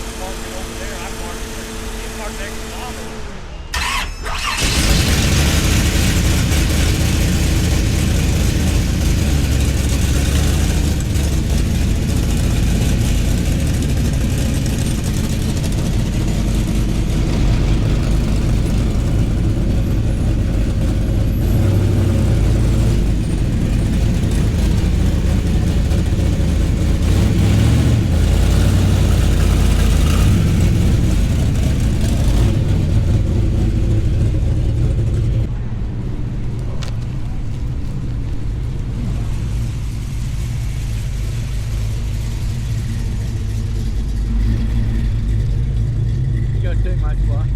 to park it over there. I parked it. You parked next to Mama. Take my spot.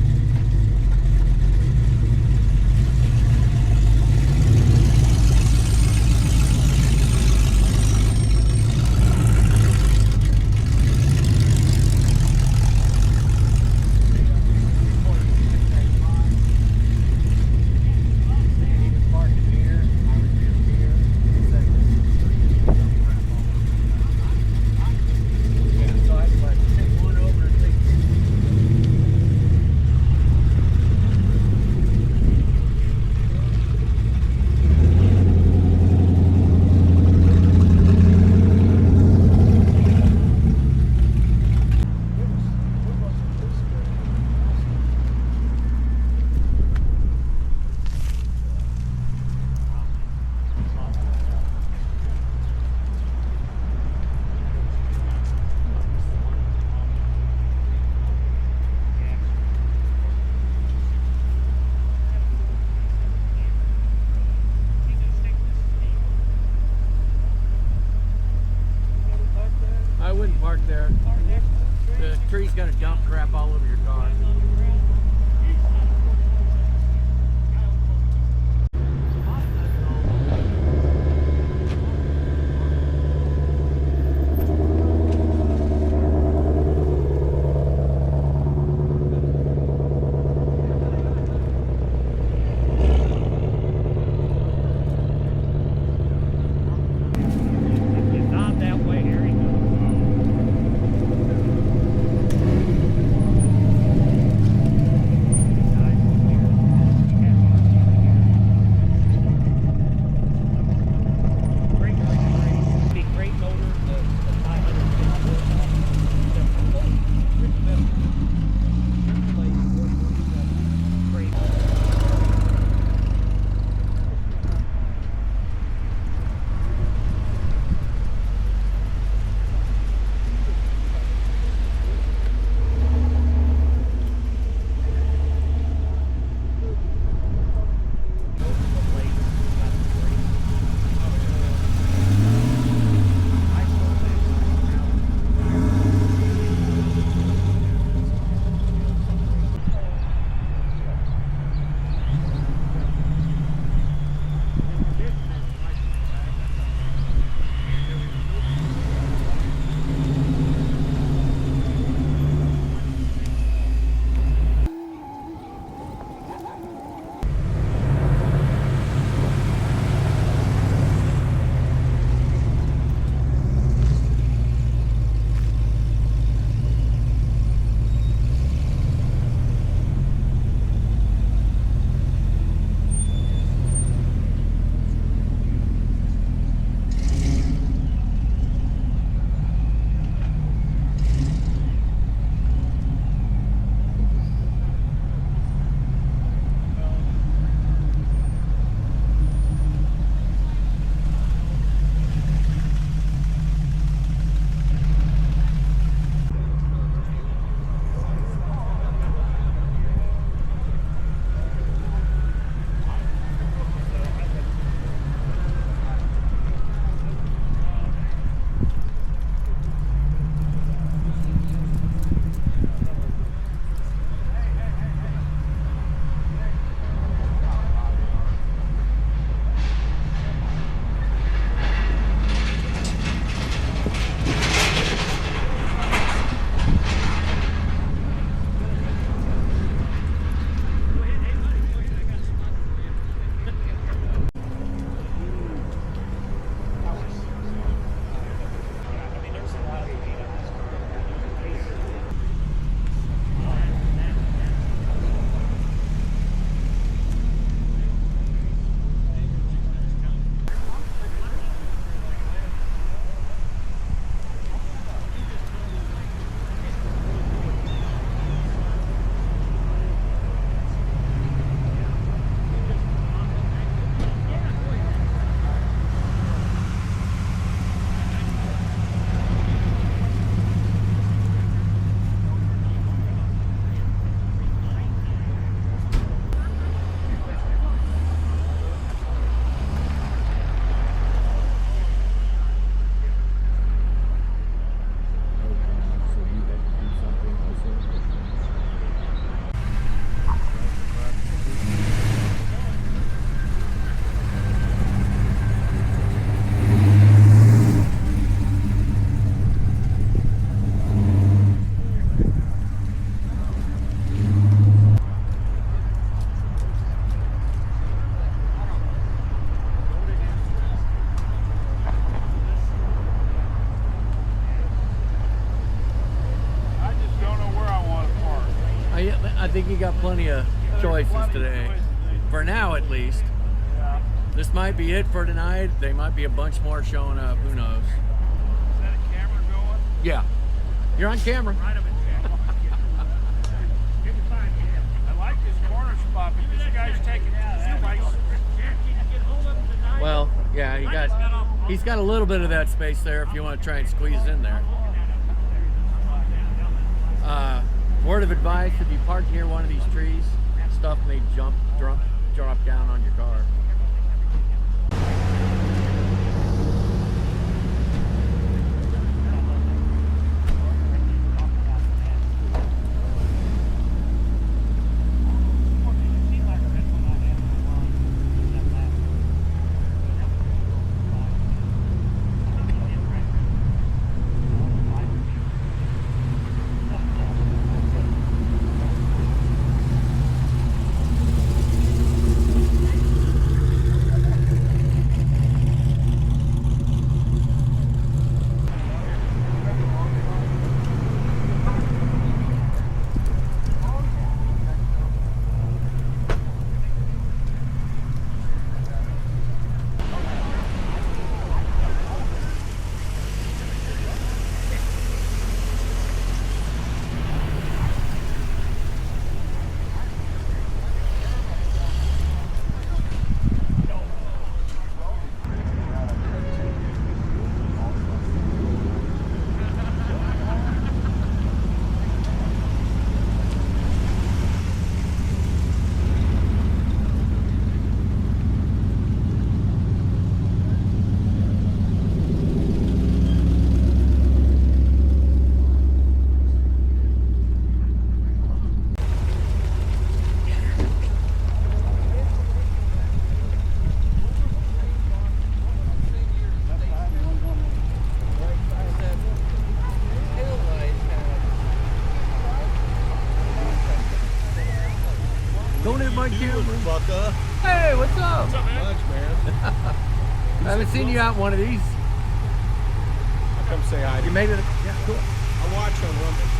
I wouldn't park there. The tree's gonna dump crap all over your car. Not that way, here he goes. I think you got plenty of choices today. For now, at least. Yeah. This might be it for tonight. There might be a bunch more showing up. Who knows? Is that a camera going? Yeah. You're on camera. Right up in I like this corner spot, but this guy's taking two bikes. Well, yeah, he's got a little bit of that space there if you want to try and squeeze in there. Word of advice, if you park near one of these trees, stuff may drop down on your car. Don't hit my camera. Fucker. Hey, what's up? What's up, man? Much, man. I haven't seen you out in one of these. I'll come say hi to You you. made it. Yeah, cool. I watch on Rumble.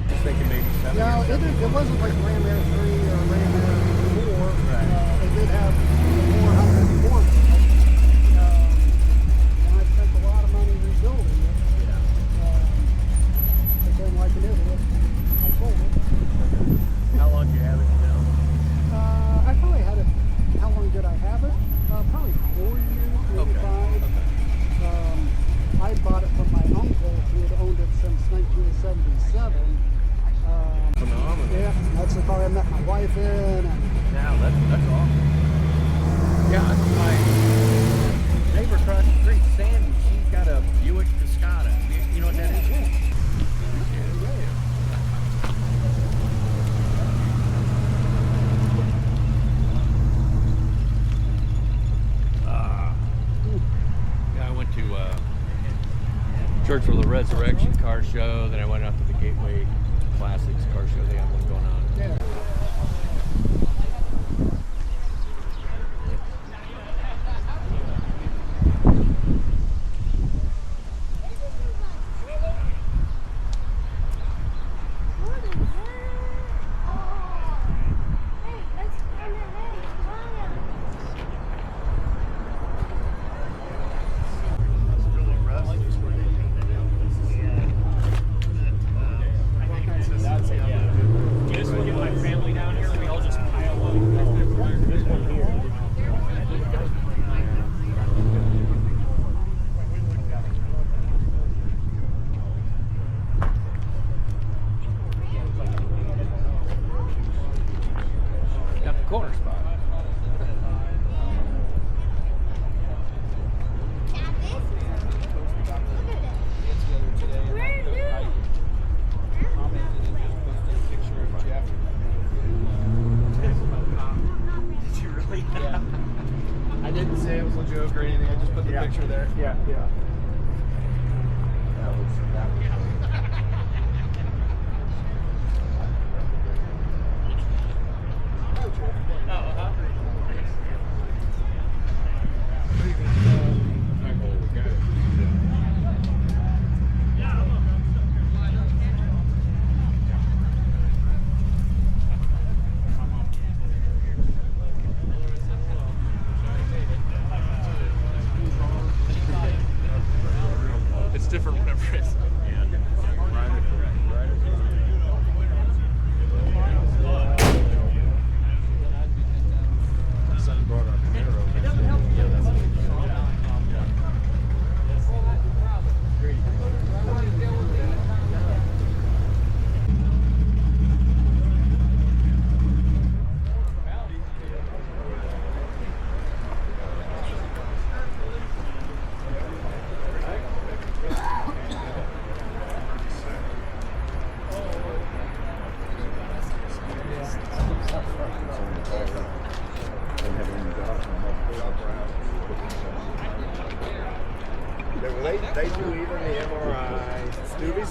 Just thinking maybe 7 Yeah, or 7. it wasn't like Ram Air 3 or Ram Air 4. Right. It did have 400 forms. And I spent a lot of money rebuilding it. But then, like an idiot, I sold it. How long do you have it now? I probably had it. How long did I have it? Probably 4 years, maybe Okay. 5. I bought it from my uncle who had owned it since 1977. Phenomenal. Yeah, that's the car I met my wife in. And Now that's awesome. Yeah, my neighbor across the street, Sandy, she's got a Buick Cascada. You know what that is? Yeah, I went to Church for the Resurrection car show. Then I went out to the Gateway Classics car show. They have one going on. yeah.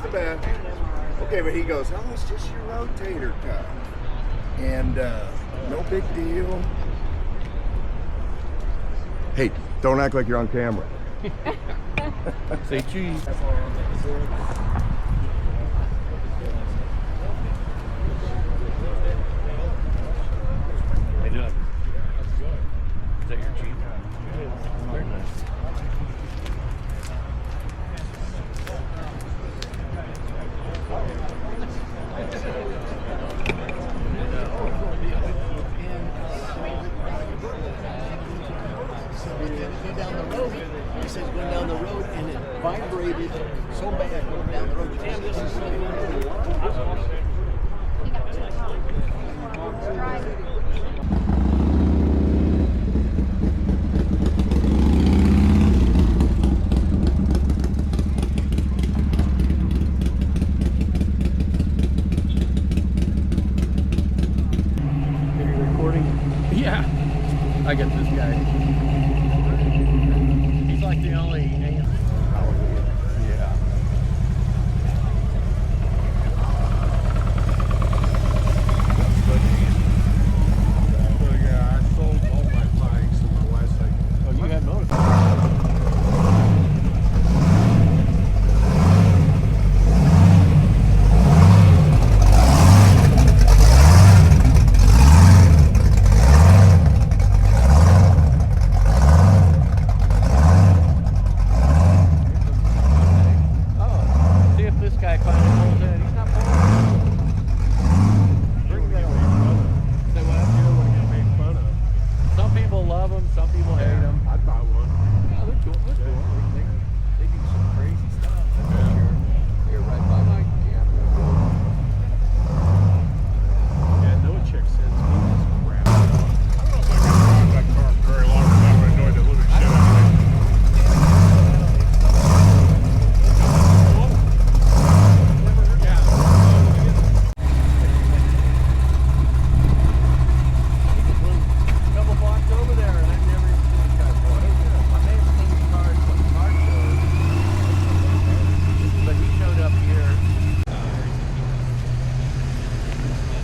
so bad. Okay, but he goes, oh, it's just your rotator cuff. And no big deal. Hey, don't act like you're on camera. Say cheese. Hey, Doug. Is that your Jeep? Very nice. Down the road, he says going down the road, and it vibrated so bad going down the road. Damn, this is so Are you recording? Yeah. I get this guy. He's like the only. Yeah. So yeah, I sold all my bikes and my wife's like, Oh, you had motorcycles. Oh, see if this guy finally pulls in. He's not pulling in. Bring that on. Say what? you don't want to get made fun of. Some people love them, some people hate them. I'd buy one. Yeah, they're cool. They're cool. They do some crazy stuff. That's for sure. You're right by my camera. Yeah, no chick sends me this crap. I don't know if I can drive that car very long enough. I enjoyed the living shit out of it. Couple blocks over there, and I've never even seen this guy before. I may have seen his car at some car shows, but he showed up here.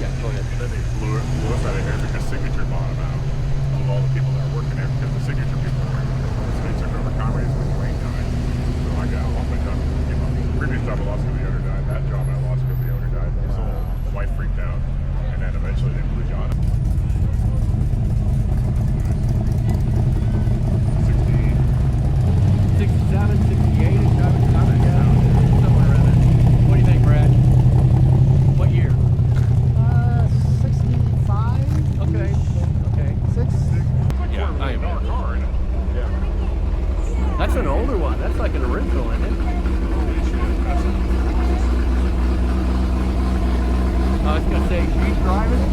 Yeah, go ahead. Then they blew us out of here because Signature bought them out. Of all the people that are working there, because the Signature people were they took over Conway's when Wayne died. So I got all my job. Previous job I lost because the owner died. That job I lost because the owner died. So the wife freaked out, and then eventually they blew John up. 16. 67, 68, is driving somewhere around there. What do you think, Brad? What year? 65. Okay, okay. 6. Yeah, I am. Car, and yeah. That's an older one. That's like an original, isn't it? I was gonna say she's driving it.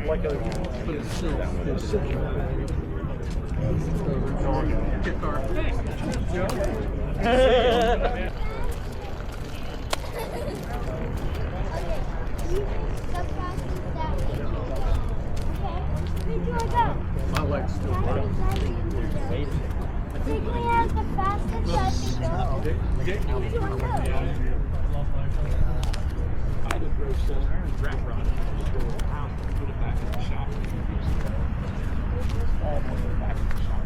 Like a My leg's still running. Wrigley has the fastest I think so. put it back in the shop. All put it back in the shop.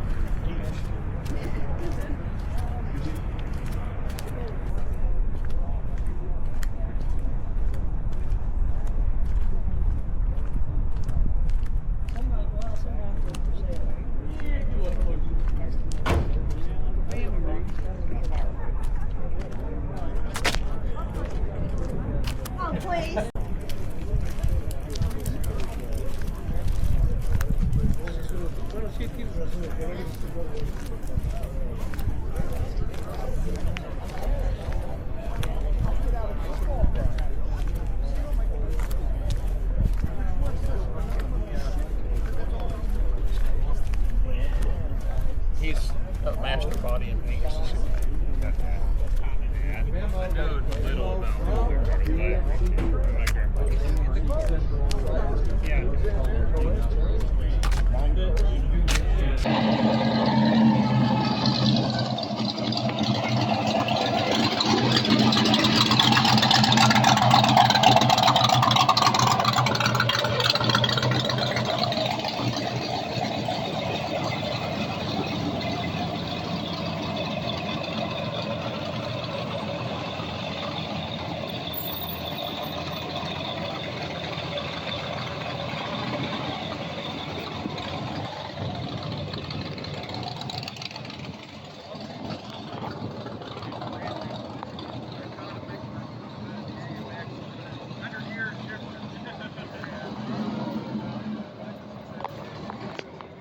Oh, please. He's a master body and paint.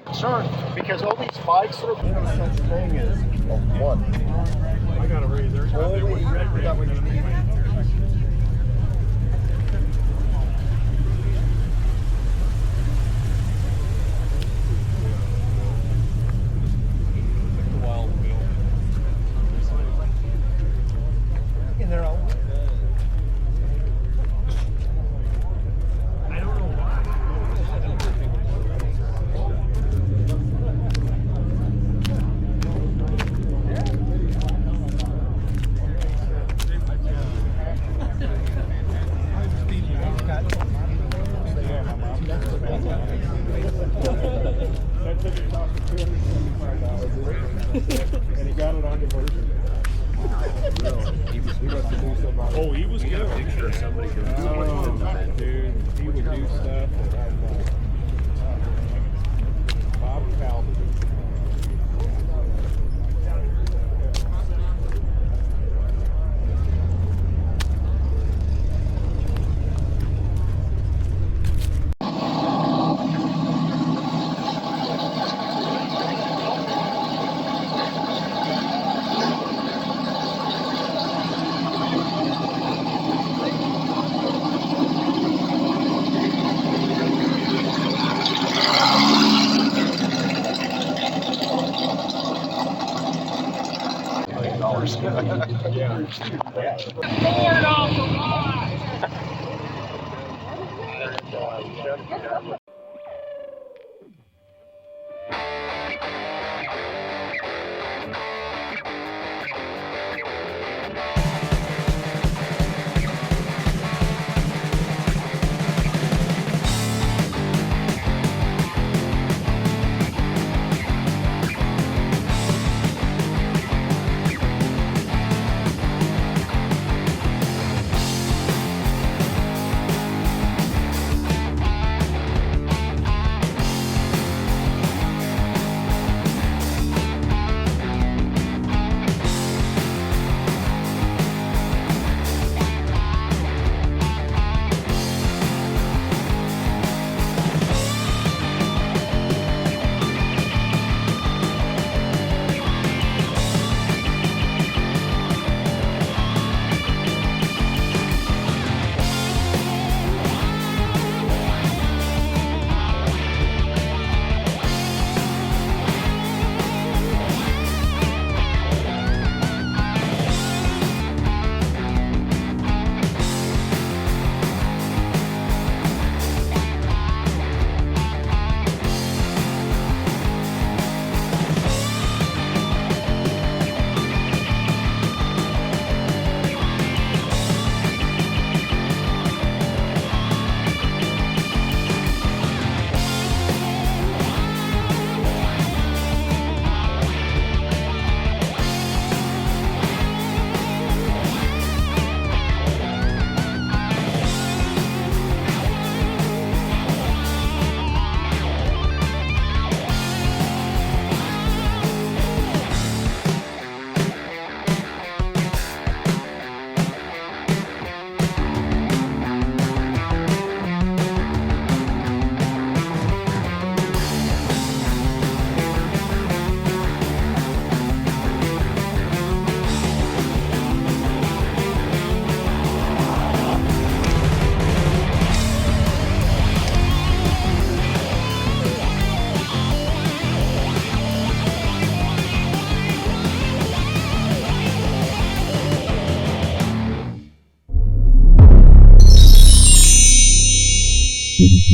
Concerned because all these bikes that are doing such thing as what? I got a razor. Only that what you need. In their own. And he got it on diversion. Oh, he was good. Picture of somebody doing Oh, dude, he would do stuff that I'm like, Bob Calvin.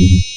Mhm.